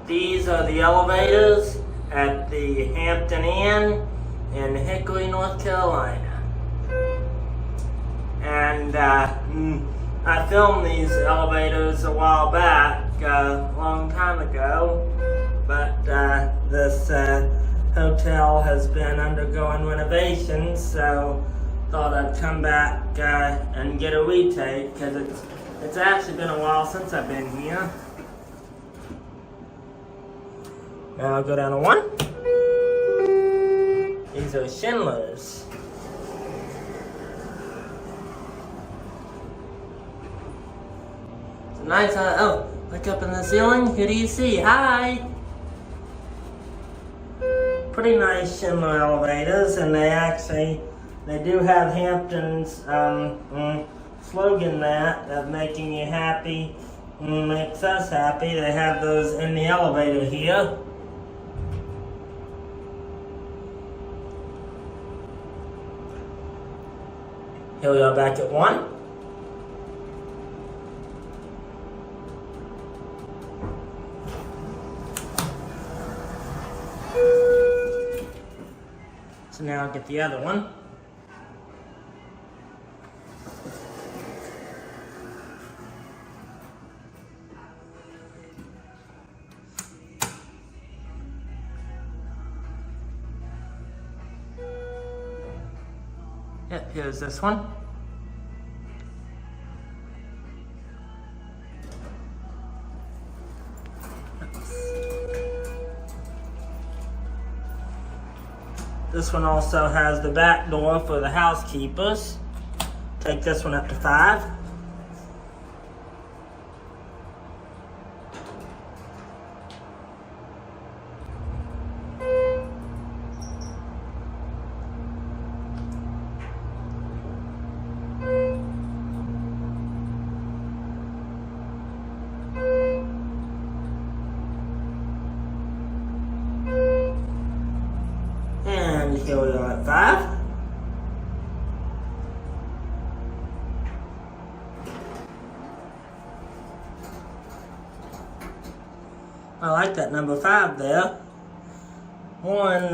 These are the elevators at the Hampton Inn in Hickory, North Carolina. And I filmed these elevators a while back, a long time ago, but this hotel has been undergoing renovations, so thought I'd come back and get a retake, because it's actually been a while since I've been here. Now I'll go down to 1. These are Schindlers. It's a nice, oh, look up in the ceiling. Who do you see? Hi! Pretty nice Schindler elevators, and they do have Hampton's slogan that of making you happy makes us happy. They have those in the elevator here. Here we are back at 1. So now I'll get the other one. Yep, here's this one. This one also has the back door for the housekeepers. Take this one up to 5. Here we are at 5. I like that number 5 there. More and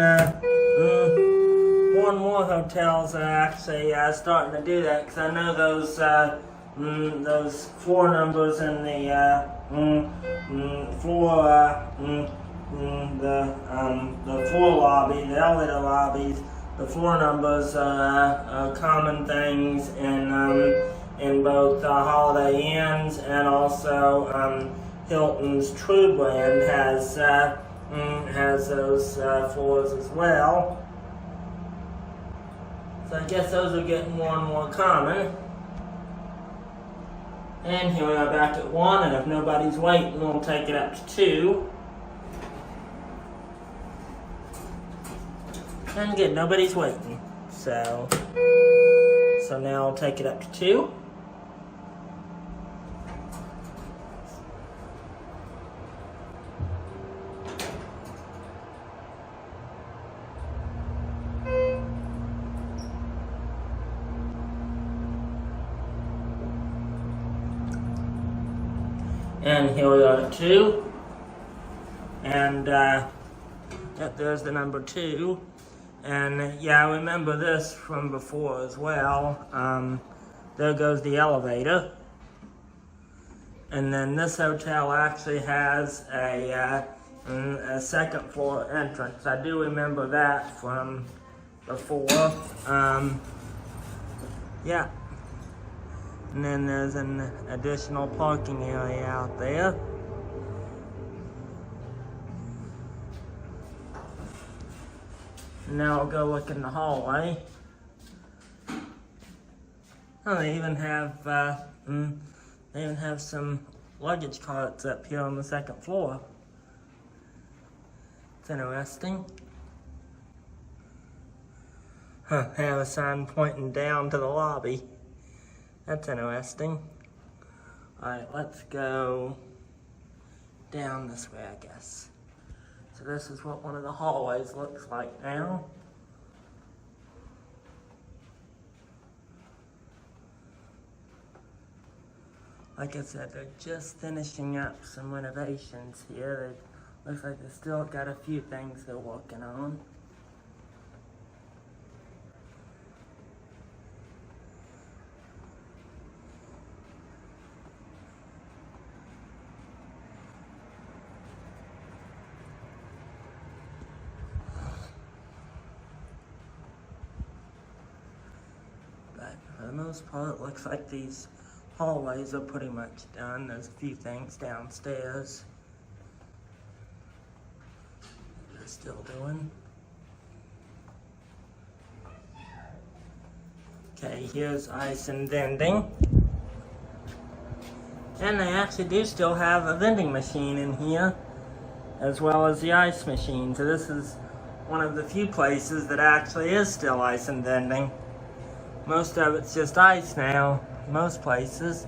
more hotels are actually starting to do that, because I know those floor numbers in the the floor lobby, the elevator lobbies, the floor numbers are common things in both Holiday Inns, and also Hilton's True brand has those floors as well. So I guess those are getting more and more common. And here we are back at 1, and if nobody's waiting, we'll take it up to 2. And again, nobody's waiting, so so now I'll take it up to 2. And here we are at 2. And there's the number 2. And yeah, I remember this from before as well. There goes the elevator. And then this hotel actually has a second floor entrance. I do remember that from before. Yeah. And then there's an additional parking area out there. Now I'll go look in the hallway. Oh, they even have some luggage carts up here on the second floor. It's interesting. Huh, they have a sign pointing down to the lobby. That's interesting. Alright, let's go down this way, I guess. So this is what one of the hallways looks like now. Like I said, they're just finishing up some renovations here. It looks like they've still got a few things they're working on. For the most part, it looks like these hallways are pretty much done. There's a few things downstairs they're still doing. Okay, here's ice and vending. And they actually do still have a vending machine in here, as well as the ice machine. So this is one of the few places that actually is still ice and vending. Most of it's just ice now, most places.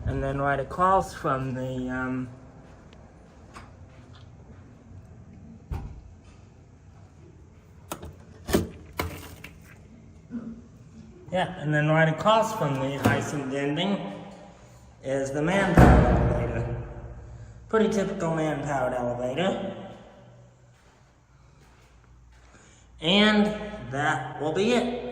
And then right across from the and then right across from the ice and vending is the man-powered elevator. Pretty typical man-powered elevator. And that will be it.